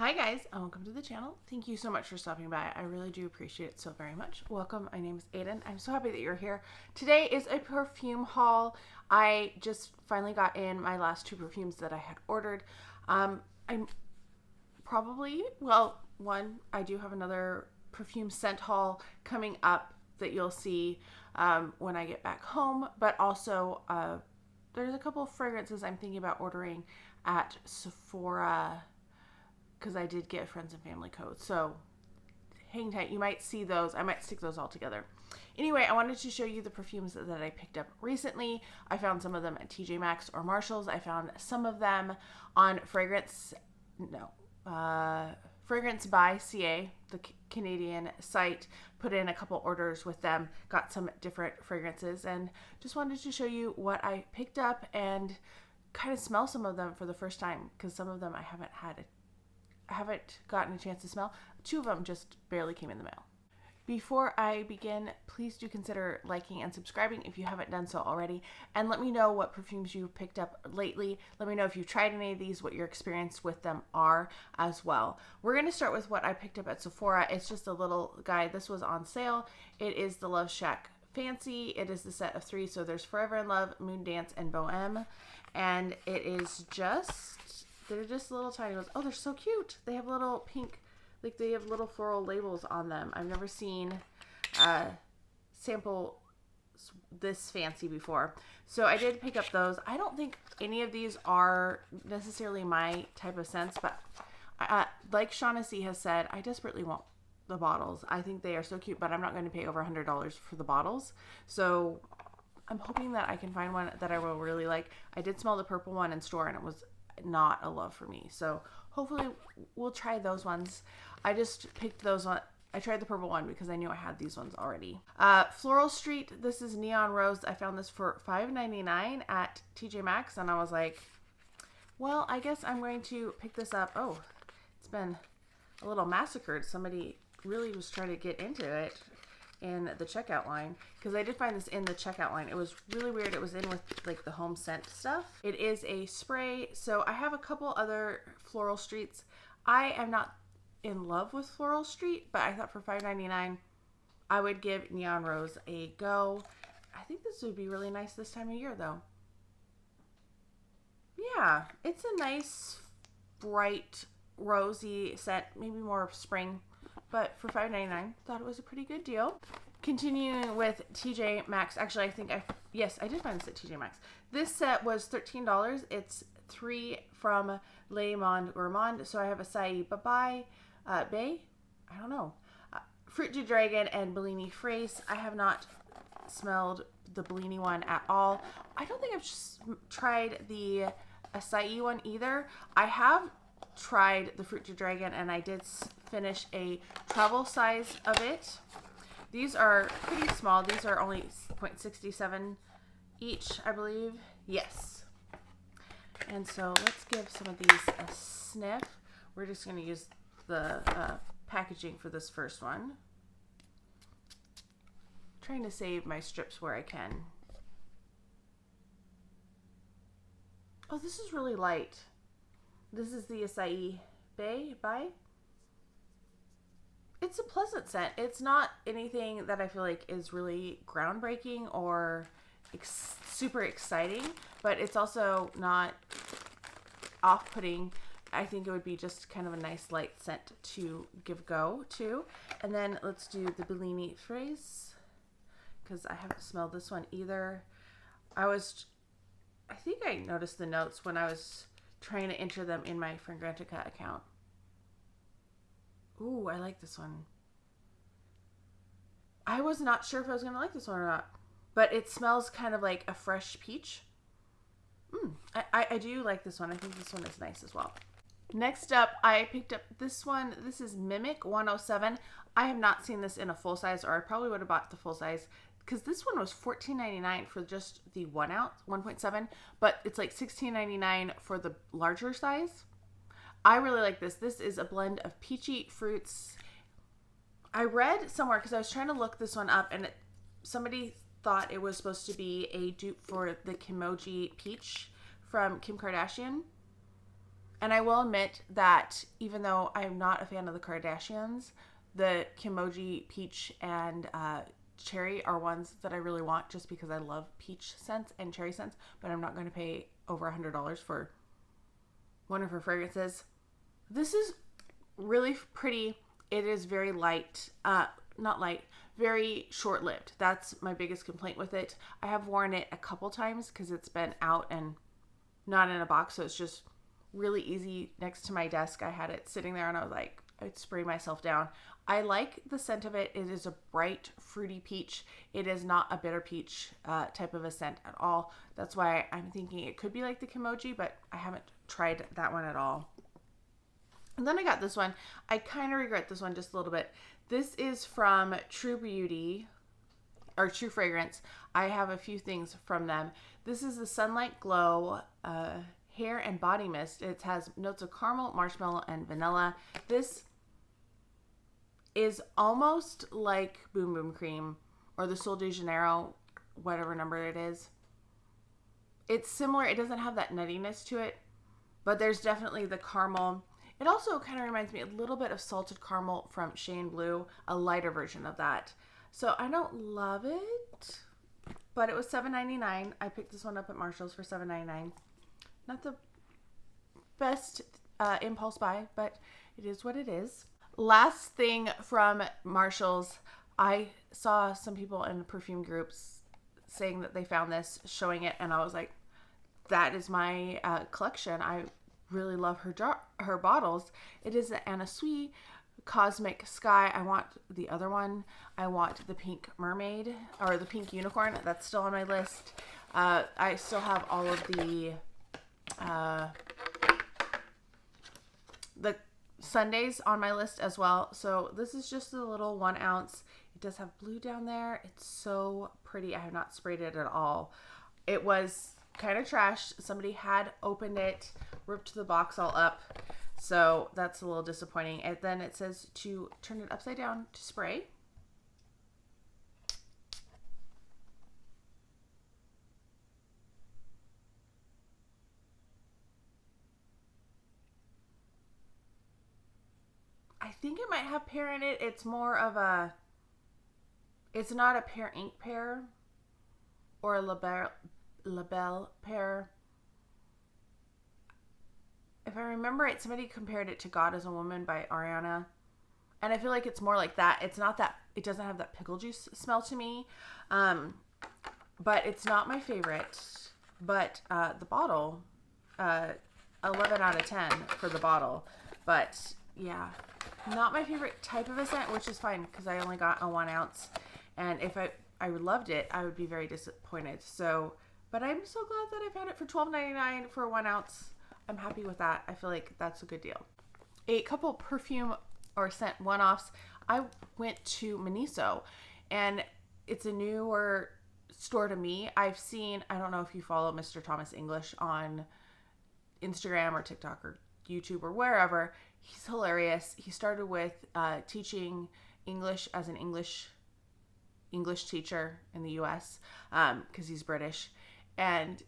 Hi guys, and welcome to the channel. Thank you so much for stopping by. I really do appreciate it so very much. Welcome, my name is Aiden. I'm so happy that you're here. Today is a perfume haul. I just finally got in my last two perfumes that I had ordered. I'm probably, one, I do have another perfume scent haul coming up that you'll see when I get back home, but also there's a couple of fragrances I'm thinking about ordering at Sephora, because I did get friends and family codes. So hang tight. You might see those. I might stick those all together. Anyway, I wanted to show you the perfumes that I picked up recently. I found some of them at TJ Maxx or Marshall's. I found some of them on FragranceBuyCA, the Canadian site. Put in a couple orders with them. Got some different fragrances and just wanted to show you what I picked up and kind of smell some of them for the first time, because some of them I haven't gotten a chance to smell. Two of them just barely came in the mail. Before I begin, please do consider liking and subscribing if you haven't done so already, and let me know what perfumes you've picked up lately. Let me know if you've tried any of these, what your experience with them are as well. We're going to start with what I picked up at Sephora. It's just a little guide. This was on sale. It is the Love Shack Fancy. It is the set of 3, so there's Forever in Love, Moon Dance, and Bohème, and it is they're just little tiny ones. Oh, they're so cute. They have little pink, like they have little floral labels on them. I've never seen sample this fancy before. So I did pick up those. I don't think any of these are necessarily my type of scents, but like Shaughnessy has said, I desperately want the bottles. I think they are so cute, but I'm not going to pay over $100 for the bottles. So I'm hoping that I can find one that I will really like. I did smell the purple one in store and it was not a love for me, so hopefully we'll try those ones. I just picked those one. I tried the purple one because I knew I had these ones already. Floral Street, this is Neon Rose. I found this for $5.99 at TJ Maxx, and I was like, well, I guess I'm going to pick this up. Oh, it's been a little massacred. Somebody really was trying to get into it in the checkout line, because I did find this in the checkout line. It was really weird. It was in with like the home scent stuff. It is a spray. So I have a couple other Floral Streets. I am not in love with Floral Street, but I thought for $5.99 I would give Neon Rose a go. I think this would be really nice this time of year though. Yeah, it's a nice bright rosy scent, maybe more of spring. But for $5.99, thought it was a pretty good deal. Continuing with TJ Maxx. Actually, yes, I did find this at TJ Maxx. This set was $13. It's 3 from Monde Gourmand. So I have Acai Bay, I don't know, Fruit du Dragon, and Bellini Fraise. I have not smelled the Bellini one at all. I don't think I've tried the Acai one either. I have tried the Fruit du Dragon, and I did finish a travel size of it. These are pretty small. These are only 0.67 each, I believe. Yes. And so let's give some of these a sniff. We're just going to use the packaging for this first one. Trying to save my strips where I can. Oh, this is really light. This is the Acai Bay. It's a pleasant scent. It's not anything that I feel like is really groundbreaking or super exciting, but it's also not off-putting. I think it would be just kind of a nice light scent to give go to. And then let's do the Bellini Fraise, because I haven't smelled this one either. I think I noticed the notes when I was trying to enter them in my FragranceBuyCA account. Ooh, I like this one. I was not sure if I was going to like this one or not, but it smells kind of like a fresh peach. I do like this one. I think this one is nice as well. Next up, I picked up this one. This is Miim Miic 107. I have not seen this in a full size, or I probably would have bought the full size, because this one was $14.99 for just the 1 ounce, 1.7, but it's like $16.99 for the larger size. I really like this. This is a blend of peachy fruits. I read somewhere, because I was trying to look this one up, and somebody thought it was supposed to be a dupe for the Kimoji Peach from Kim Kardashian. And I will admit that even though I'm not a fan of the Kardashians, the Kimoji Peach and Cherry are ones that I really want just because I love peach scents and cherry scents, but I'm not going to pay over $100 for one of her fragrances. This is really pretty. It is very light, not light, very short-lived. That's my biggest complaint with it. I have worn it a couple times because it's been out and not in a box, so it's just really easy next to my desk. I had it sitting there and I was like, I'd spray myself down. I like the scent of it. It is a bright, fruity peach. It is not a bitter peach type of a scent at all. That's why I'm thinking it could be like the Kimoji, but I haven't tried that one at all. And then I got this one. I kind of regret this one just a little bit. This is from Tru Fragrance. I have a few things from them. This is the Sunlight Glow Hair and Body Mist. It has notes of caramel, marshmallow, and vanilla. This is almost like Boom Boom Cream or the Sol de Janeiro, whatever number it is. It's similar. It doesn't have that nuttiness to it, but there's definitely the caramel. It also kind of reminds me a little bit of Salted Caramel from Shane Blue, a lighter version of that. So I don't love it, but it was $7.99. I picked this one up at Marshall's for $7.99. Not the best impulse buy, but it is what it is. Last thing from Marshall's, I saw some people in perfume groups saying that they found this, showing it, and I was like, that is my collection. I really love her bottles. It is the Anna Sui Cosmic Sky. I want the other one. I want the Pink Mermaid, or the Pink Unicorn. That's still on my list. I still have all of the Sundays on my list as well. So this is just a little 1 ounce. It does have blue down there. It's so pretty. I have not sprayed it at all. It was kind of trashed. Somebody had opened it, ripped the box all up. So that's a little disappointing. And then it says to turn it upside down to spray. I think it might have pear in it. It's more of a, it's not a pear ink pear or a labelle pear. If I remember it, somebody compared it to God as a Woman by Ariana. And I feel like it's more like that. It's not that, it doesn't have that pickle juice smell to me. But it's not my favorite. But the bottle, 11 out of 10 for the bottle. But yeah, not my favorite type of a scent, which is fine because I only got a 1 ounce. And if I loved it, I would be very disappointed. So, but I'm so glad that I found it for $12.99 for a 1 ounce. I'm happy with that. I feel like that's a good deal. A couple perfume or scent one-offs. I went to Miniso, and it's a newer store to me. I've seen, I don't know if you follow Mr. Thomas English on Instagram or TikTok or YouTube or wherever. He's hilarious. He started with teaching English as an English teacher in the US because he's British, and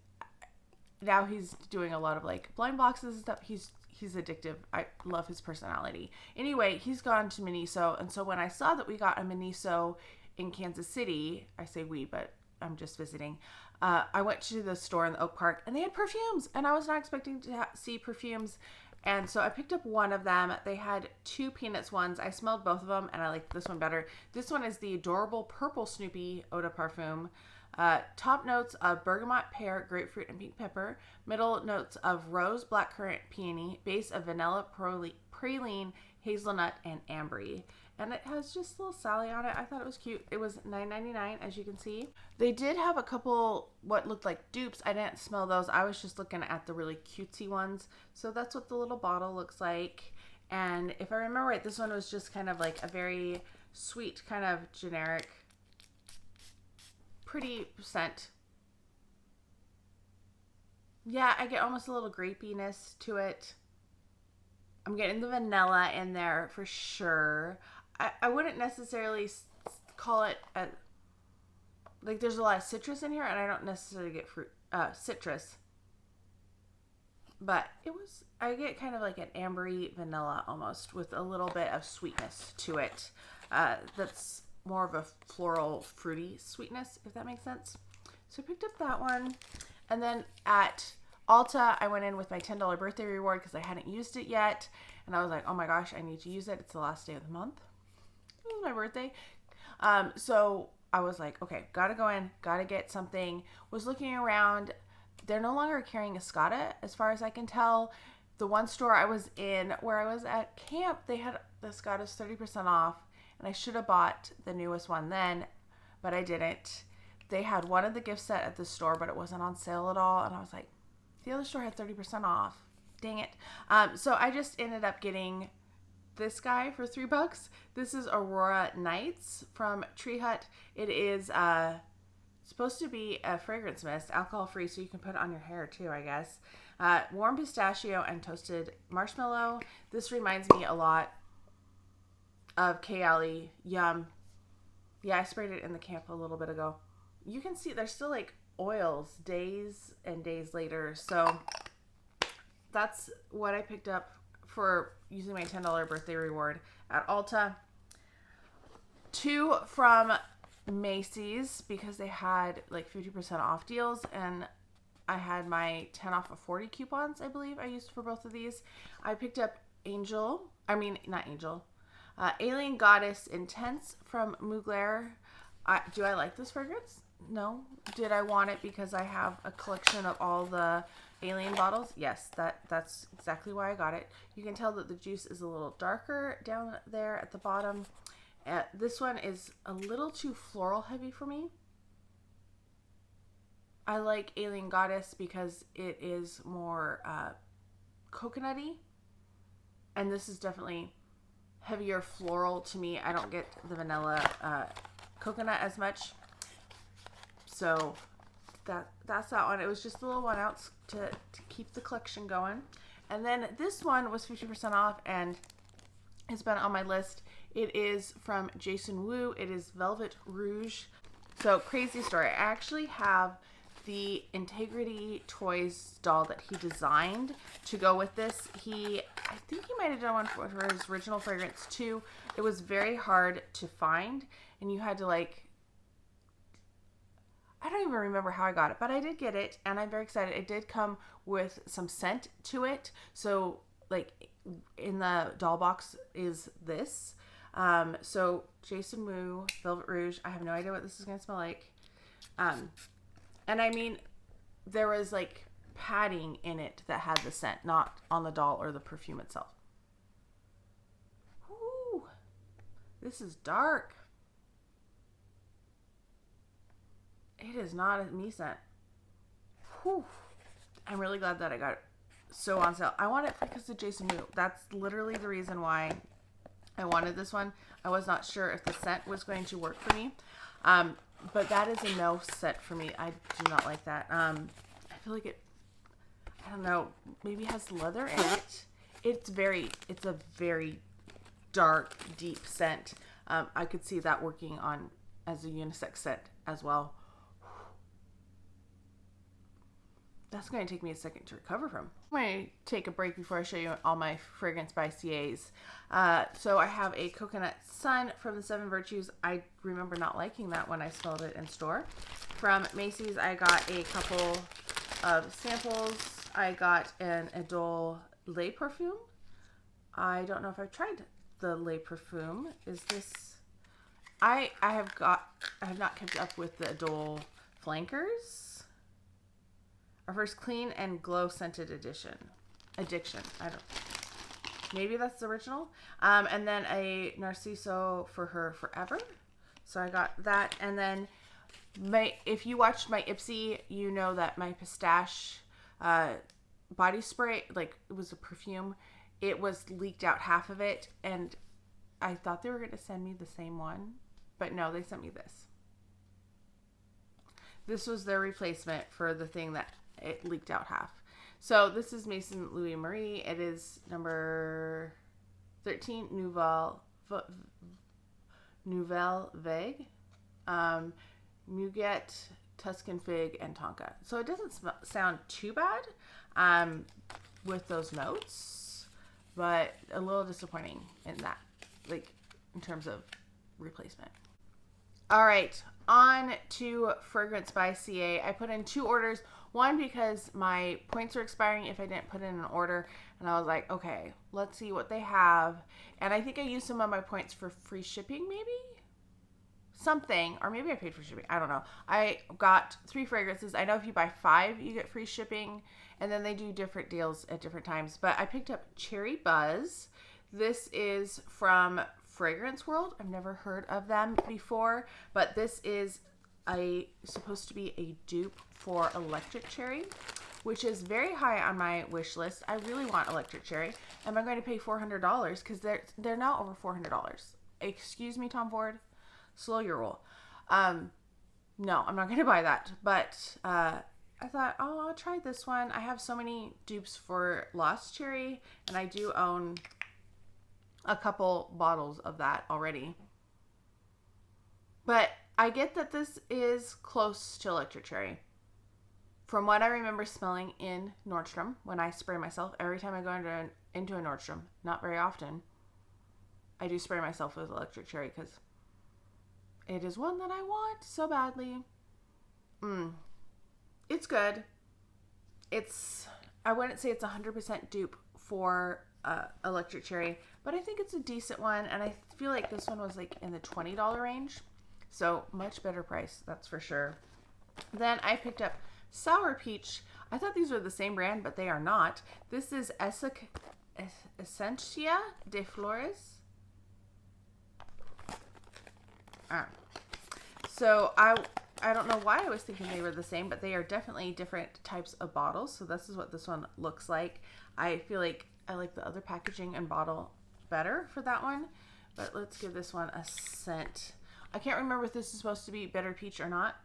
now he's doing a lot of like blind boxes and stuff. He's addictive. I love his personality. Anyway, he's gone to Miniso, and so when I saw that we got a Miniso in Kansas City, I say we, but I'm just visiting. I went to the store in the Oak Park, and they had perfumes, and I was not expecting to see perfumes. And so I picked up one of them. They had 2 Peanuts ones. I smelled both of them, and I liked this one better. This one is the adorable Purple Snoopy Eau de Parfum. Top notes of bergamot, pear, grapefruit, and pink pepper. Middle notes of rose, blackcurrant, peony. Base of vanilla, praline, hazelnut, and ambery. And it has just a little Sally on it. I thought it was cute. It was $9.99, as you can see. They did have a couple what looked like dupes. I didn't smell those. I was just looking at the really cutesy ones. So that's what the little bottle looks like. And if I remember right, this one was just kind of like a very sweet, kind of generic, pretty scent. Yeah, I get almost a little grapiness to it. I'm getting the vanilla in there for sure. I wouldn't necessarily call it like there's a lot of citrus in here, and I don't necessarily get citrus. but I get kind of like an ambery vanilla almost with a little bit of sweetness to it. That's more of a floral fruity sweetness, if that makes sense. So I picked up that one. And then at Ulta, I went in with my $10 birthday reward because I hadn't used it yet. And I was like, oh my gosh, I need to use it. It's the last day of the month. It was my birthday. So I was like, okay, gotta go in, gotta get something. Was looking around. They're no longer carrying Escada, as far as I can tell. The one store I was in where I was at camp, they had the Escadas 30% off. And I should have bought the newest one then, but I didn't. They had one of the gift set at the store, but it wasn't on sale at all. And I was like, the other store had 30% off. Dang it. So I just ended up getting this guy for $3. This is Aurora Nights from Tree Hut. It is supposed to be a fragrance mist, alcohol free, so you can put it on your hair too, I guess. Warm pistachio and toasted marshmallow. This reminds me a lot of Kayali. Yum. Yeah, I sprayed it in the camp a little bit ago. You can see there's still like oils days and days later. So that's what I picked up for using my $10 birthday reward at Ulta. 2 from Macy's because they had like 50% off deals, and I had my 10 off of 40 coupons, I believe I used for both of these. I picked up Alien Goddess Intense from Mugler. Do I like this fragrance? No. Did I want it because I have a collection of all the Alien bottles? Yes, that's exactly why I got it. You can tell that the juice is a little darker down there at the bottom. This one is a little too floral heavy for me. I like Alien Goddess because it is more coconutty, and this is definitely heavier floral to me. I don't get the vanilla coconut as much. So that's that one. It was just a little 1 ounce to keep the collection going. And then this one was 50% off and it's been on my list. It is from Jason Wu. It is Velvet Rouge. So crazy story. I actually have the Integrity Toys doll that he designed to go with this. I think he might have done one for his original fragrance too. It was very hard to find, and you had to I don't even remember how I got it, but I did get it, and I'm very excited. It did come with some scent to it. So, in the doll box is this. So, Jason Wu, Velvet Rouge. I have no idea what this is going to smell like. And I mean, there was, padding in it that had the scent, not on the doll or the perfume itself. Ooh, this is dark. It is not a me scent. Whew. I'm really glad that I got it so on sale. I want it because of Jason Wu. That's literally the reason why I wanted this one. I was not sure if the scent was going to work for me. But that is a no scent for me. I do not like that. I feel like I don't know, maybe it has leather in it. It's a very dark, deep scent. I could see that working on as a unisex scent as well. That's going to take me a second to recover from. I'm going to take a break before I show you all my Fragrance by CAs. So I have a Coconut Sun from the 7 Virtues. I remember not liking that when I smelled it in store. From Macy's, I got a couple of samples. I got an Idole Lait Perfume. I don't know if I've tried the Lait Perfume. Is this... I have not kept up with the Idole Flankers. Our first clean and glow scented addiction. Maybe that's the original. And then a Narciso for her forever. So I got that. And then if you watched my Ipsy, you know that my pistache body spray, it was a perfume. It was leaked out half of it. And I thought they were going to send me the same one. But no, they sent me this. This was their replacement for the thing that it leaked out half. So this is Maison Louis Marie. It is number 13, Nouvelle Vague, Muguet, Tuscan Fig, and Tonka. So it doesn't sound too bad. with those notes, but a little disappointing in that, like in terms of replacement. All right, on to Fragrance by CA. I put in 2 orders. One, because my points are expiring if I didn't put in an order. And I was like, okay, let's see what they have. And I think I used some of my points for free shipping, maybe? Something. Or maybe I paid for shipping. I don't know. I got 3 fragrances. I know if you buy 5, you get free shipping. And then they do different deals at different times. But I picked up Cherry Buzz. This is from Fragrance World. I've never heard of them before, but this is supposed to be a dupe for Electric Cherry, which is very high on my wish list. I really want Electric Cherry. Am I going to pay $400? Because they're now over $400. Excuse me, Tom Ford. Slow your roll. No, I'm not going to buy that. But I thought, oh, I'll try this one. I have so many dupes for Lost Cherry, and I do own a couple bottles of that already. But I get that this is close to Electric Cherry. From what I remember smelling in Nordstrom, when I spray myself, every time I go into a Nordstrom, not very often, I do spray myself with Electric Cherry because it is one that I want so badly. It's good. I wouldn't say it's 100% dupe for Electric Cherry, but I think it's a decent one, and I feel like this one was like in the $20 range, so much better price, that's for sure. Then I picked up Sour Peach. I thought these were the same brand, but they are not. This is Essencia de Flores. So I don't know why I was thinking they were the same, but they are definitely different types of bottles. So this is what this one looks like. I feel like I like the other packaging and bottle better for that one, but let's give this one a scent. I can't remember if this is supposed to be Bitter Peach or not.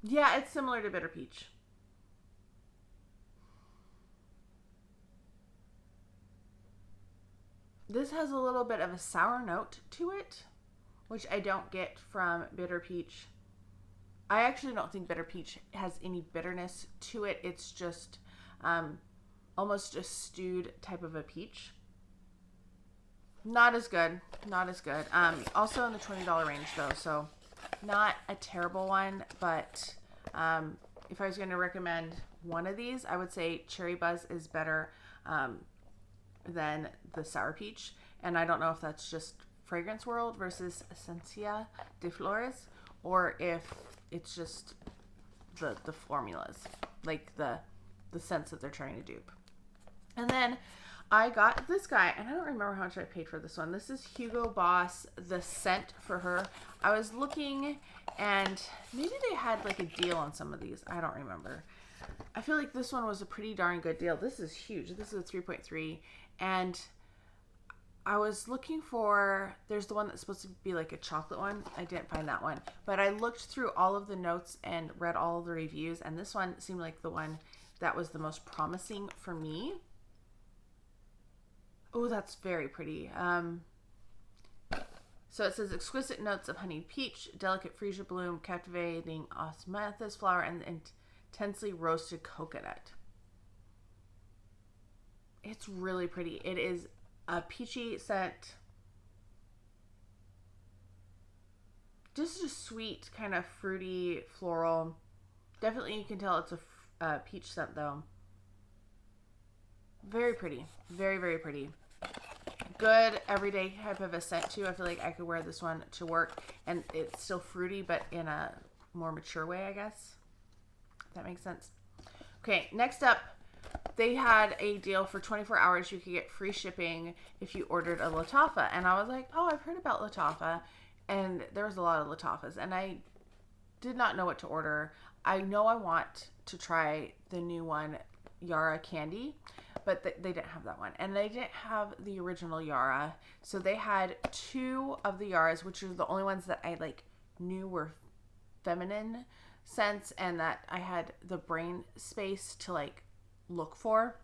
Yeah, it's similar to Bitter Peach. This has a little bit of a sour note to it, which I don't get from Bitter Peach. I actually don't think Bitter Peach has any bitterness to it. It's just almost a stewed type of a peach. Not as good. Not as good. Also in the $20 range though, so not a terrible one, but if I was going to recommend one of these, I would say Cherry Buzz is better than the Sour Peach. And I don't know if that's just Fragrance World versus Essencia de Flores, or if it's just the formulas, like the scents that they're trying to dupe. And then I got this guy, and I don't remember how much I paid for this one. This is Hugo Boss, the scent for her. I was looking, and maybe they had like a deal on some of these. I don't remember. I feel like this one was a pretty darn good deal. This is huge. This is a 3.3, and I was looking for, there's the one that's supposed to be like a chocolate one. I didn't find that one, but I looked through all of the notes and read all of the reviews, and this one seemed like the one that was the most promising for me. Oh, that's very pretty. So it says exquisite notes of honeyed peach, delicate freesia bloom, captivating osmanthus flower, and intensely roasted coconut. It's really pretty. It is a peachy scent. Just a sweet, kind of fruity, floral. Definitely you can tell it's a peach scent though. Very pretty. Very, very pretty. Good everyday type of a scent too. I feel like I could wear this one to work, and it's still fruity, but in a more mature way, I guess. If that makes sense. Okay, next up, they had a deal for 24 hours. You could get free shipping if you ordered a Lattafa. And I was like, oh, I've heard about Lattafa. And there was a lot of Lattafas. And I did not know what to order. I know I want to try the new one, Yara Candy. But they didn't have that one. And they didn't have the original Yara. So they had 2 of the Yaras, which are the only ones that I like knew were feminine scents. And that I had the brain space to like look for.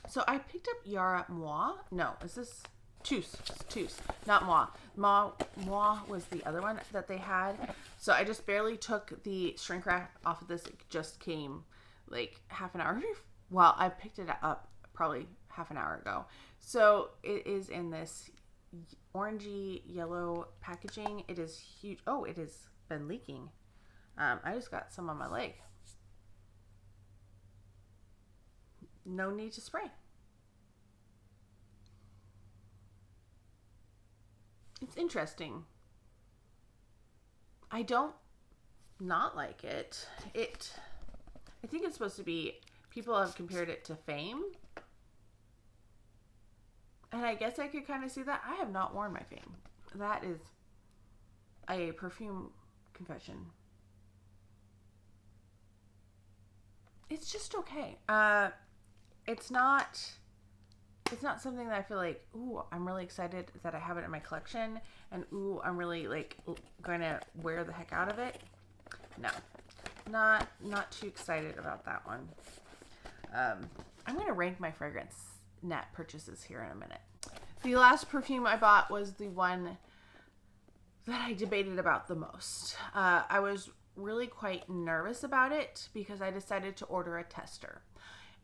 So I picked up Yara Moi. No, is this Tous? Not Moi. Moi was the other one that they had. So I just barely took the shrink wrap off of this. It just came like half an hour well, I picked it up probably half an hour ago. So it is in this orangey yellow packaging. It is huge. Oh, it has been leaking. I just got some on my leg. No need to spray. It's interesting. I don't not like it. I think it's supposed to be, people have compared it to Fame. And I guess I could kind of see that. I have not worn my Fame. That is a perfume confession. It's just okay. It's not something that I feel like, ooh, I'm really excited that I have it in my collection, and ooh, I'm really like going to wear the heck out of it. No, not too excited about that one. I'm going to rank my fragrance net purchases here in a minute. The last perfume I bought was the one that I debated about the most. I was really quite nervous about it because I decided to order a tester.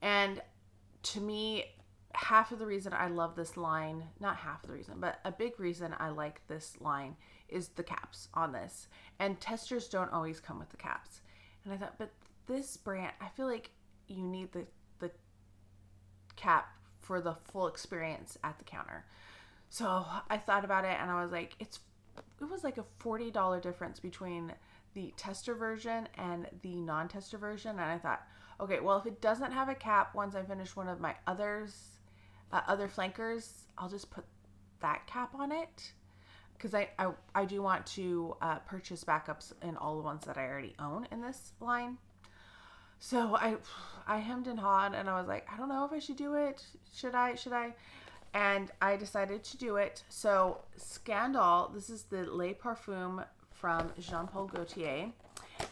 And to me, half of the reason I love this line, not half of the reason, but a big reason I like this line is the caps on this. And testers don't always come with the caps. And I thought, but this brand, I feel like you need the cap for the full experience at the counter. So I thought about it and I was like, it was like a $40 difference between the tester version and the non-tester version. And I thought, okay, well, if it doesn't have a cap, once I finish one of my other flankers, I'll just put that cap on it. Because I do want to purchase backups in all the ones that I already own in this line. So I hemmed and hawed and I was like, I don't know if I should do it. Should I? And I decided to do it. So Scandal, this is the Les Parfums from Jean-Paul Gaultier.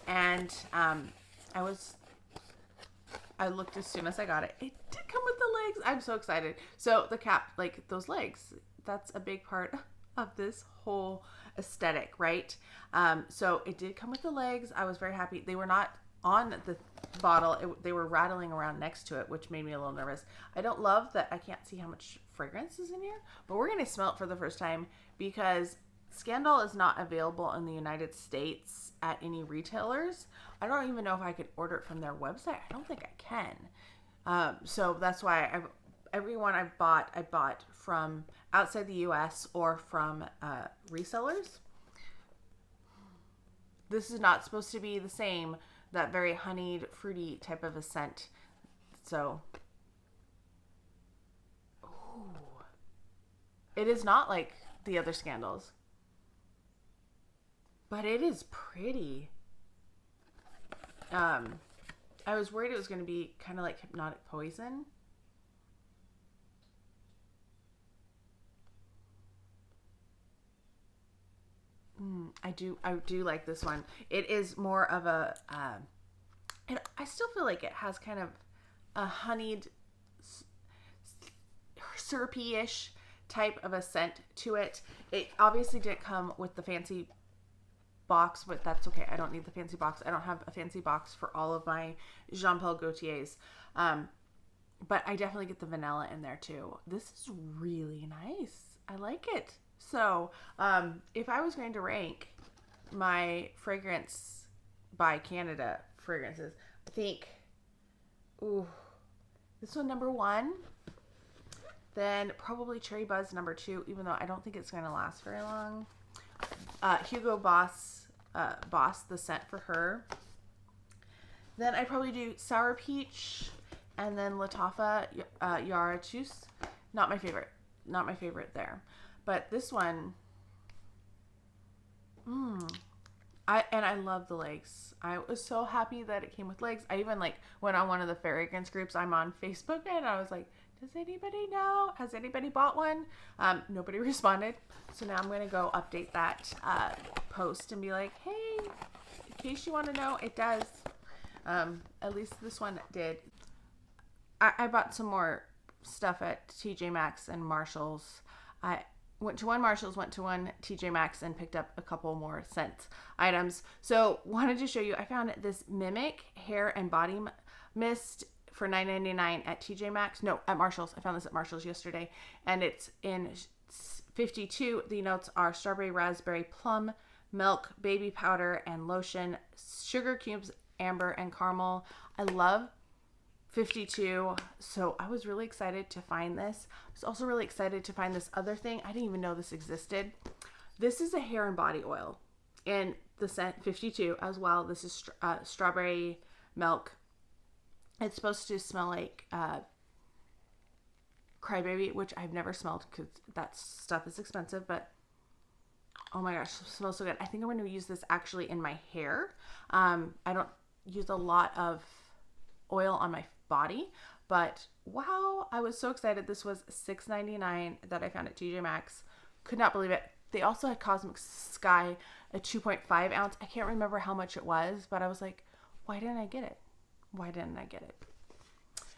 And I looked as soon as I got it. It did come with the legs. I'm so excited. So the cap, like those legs, that's a big part of this whole aesthetic, right? So it did come with the legs. I was very happy. They were not on the bottle. They were rattling around next to it, which made me a little nervous. I don't love that I can't see how much fragrance is in here, but we're going to smell it for the first time because Scandal is not available in the United States at any retailers. I don't even know if I could order it from their website. I don't think I can. So that's why everyone I bought from outside the US or from resellers. This is not supposed to be the same, that very honeyed, fruity type of a scent. So, ooh, it is not like the other Scandals, but it is pretty. I was worried it was going to be kind of like Hypnotic Poison. I do like this one. It is more of a, and I still feel like it has kind of a honeyed, syrupy-ish type of a scent to it. It obviously didn't come with the fancy box, but that's okay. I don't need the fancy box. I don't have a fancy box for all of my Jean-Paul Gaultiers. But I definitely get the vanilla in there too. This is really nice. I like it. So, if I was going to rank my fragrance by Canada fragrances, I think, this one number 1, then probably Cherry Buzz number 2, even though I don't think it's going to last very long. Hugo Boss, the scent for her. Then I'd probably do Sour Peach, and then Lattafa, Yara Juice. Not my favorite there. But this one, I love the legs. I was so happy that it came with legs. I even went on one of the fragrance groups I'm on Facebook, and I was like, does anybody know? Has anybody bought one? Nobody responded. So now I'm going to go update that post and be like, hey, in case you want to know, it does. At least this one did. I bought some more stuff at TJ Maxx and Marshall's. I went to one Marshall's, went to one TJ Maxx, and picked up a couple more scent items. So wanted to show you, I found this Miim Miic hair and body mist for $9.99 at TJ Maxx. No, at Marshall's. I found this at Marshall's yesterday. And it's in 52. The notes are strawberry, raspberry, plum, milk, baby powder, and lotion, sugar cubes, amber, and caramel. I love 52. So I was really excited to find this. I was also really excited to find this other thing. I didn't even know this existed. This is a hair and body oil in the scent 52 as well. This is strawberry milk. It's supposed to smell like Crybaby, which I've never smelled because that stuff is expensive, but oh my gosh, it smells so good. I think I'm going to use this actually in my hair. I don't use a lot of oil on my body, but wow, I was so excited. This was $6.99 that I found at TJ Maxx. Could not believe it. They also had Cosmic Sky, a 2.5 ounce. I can't remember how much it was, but I was like, why didn't I get it? Why didn't I get it?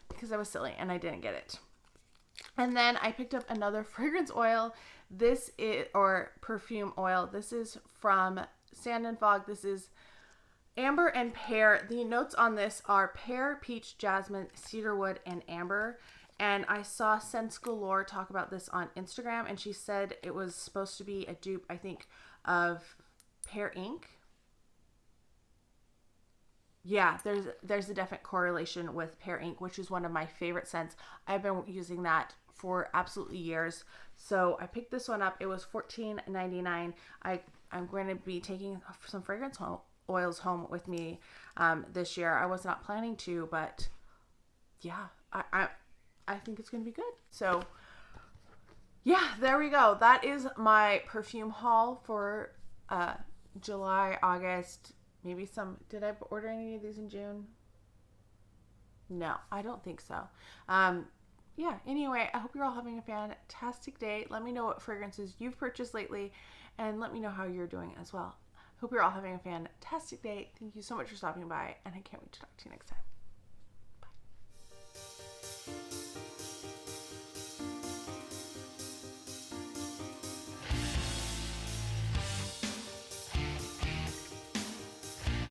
Because I was silly and I didn't get it. And then I picked up another fragrance oil. This is, or perfume oil. This is from Sand and Fog. This is amber and pear. The notes on this are pear, peach, jasmine, cedarwood, and amber. And I saw Sense Galore talk about this on Instagram, and she said it was supposed to be a dupe, I think, of Pear Ink. Yeah, there's a definite correlation with Pear Ink, which is one of my favorite scents. I've been using that for absolutely years. So I picked this one up. It was $14.99. I'm going to be taking some fragrance oils home with me this year. I was not planning to, but yeah, I think it's going to be good. So yeah, there we go. That is my perfume haul for July, August, maybe some. Did I order any of these in June? No, I don't think so. Yeah, anyway, I hope you're all having a fantastic day. Let me know what fragrances you've purchased lately, and let me know how you're doing as well. Hope you're all having a fantastic day. Thank you so much for stopping by, and I can't wait to talk to you next time.